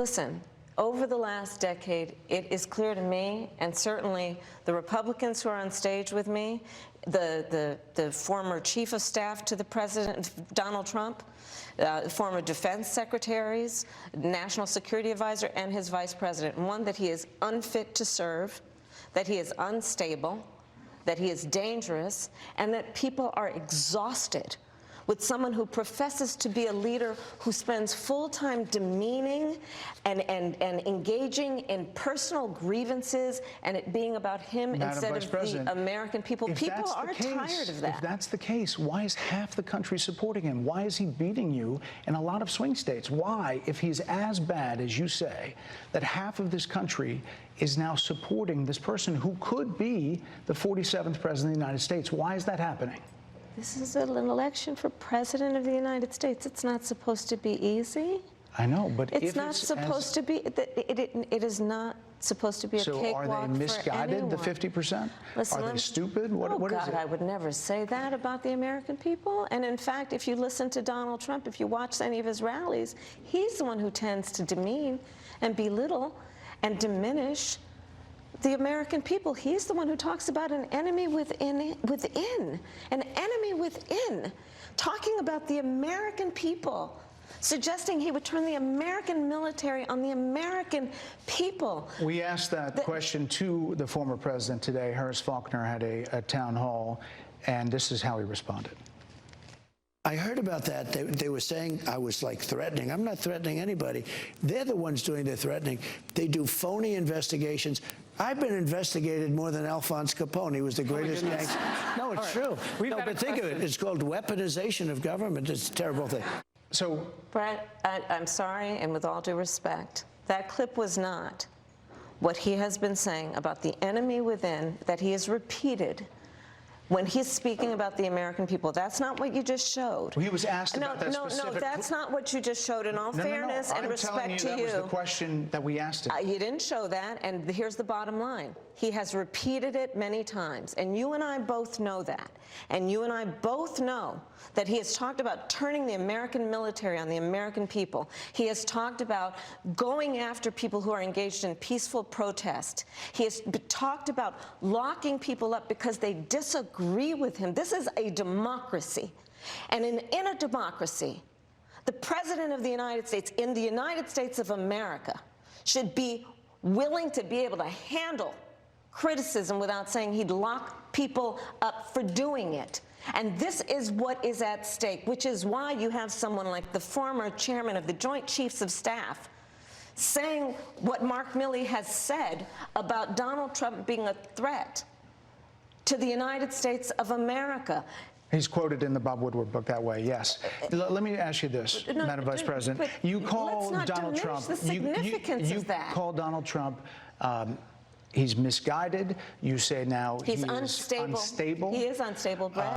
Listen, over the last decade, it is clear to me, and certainly the Republicans who are on stage with me, the former chief of staff to the president, Donald Trump, former defense secretaries, national security advisor, and his vice president. One, that he is unfit to serve, that he is unstable, that he is dangerous, and that people are exhausted with someone who professes to be a leader who spends full time demeaning and engaging in personal grievances and it being about him instead of the American people. People are tired of that. If that's the case, why is half the country supporting him? Why is he beating you in a lot of swing states? Why, if he's as bad as you say, that half of this country is now supporting this person who could be the 47th president of the United States? Why is that happening? This is an election for president of the United States. It's not supposed to be easy. I know, but it's not supposed to be. It is not supposed to be a cakewalk for anyone. So are they misguided, the 50%? Listen, are they stupid? What is it? I would never say that about the American people. And in fact, if you listen to Donald Trump, if you watch any of his rallies, he's the one who tends to demean and belittle and diminish the American people. He's the one who talks about an enemy within, an enemy within, talking about the American people, suggesting he would turn the American military on the American people. We asked that question to the former president today. Harris Faulkner had a town hall, and this is how he responded. I heard about that. They were saying I was like threatening. I'm not threatening anybody. They're the ones doing the threatening. They do phony investigations. I've been investigated more than Alphonse Capone. He was the greatest gangster. No, it's true. No, but think of it. It's called weaponization of government. It's a terrible thing. So, Brett, I'm sorry, and with all due respect, that clip was not what he has been saying about the enemy within that he has repeated when he's speaking about the American people. That's not what you just showed. Well, he was asked about that specific... No, that's not what you just showed. In all fairness and respect to you, that was the question that we asked him. You didn't show that, and here's the bottom line. He has repeated it many times, and you and I both know that. And you and I both know that he has talked about turning the American military on the American people. He has talked about going after people who are engaged in peaceful protest. He has talked about locking people up because they disagree with him. This is a democracy. And in a democracy, the President of the United States, in the United States of America, should be willing to be able to handle criticism without saying he'd lock people up for doing it. And this is what is at stake, which is why you have someone like the former chairman of the Joint Chiefs of Staff saying what Mark Milley has said about Donald Trump being a threat to the United States of America. He's quoted in the Bob Woodward book that way, yes. Let me ask you this, Madam Vice President. You call Donald Trump... the significance of that. You call Donald Trump... he's misguided. You say now he's unstable. Unstable. He is unstable, Brett.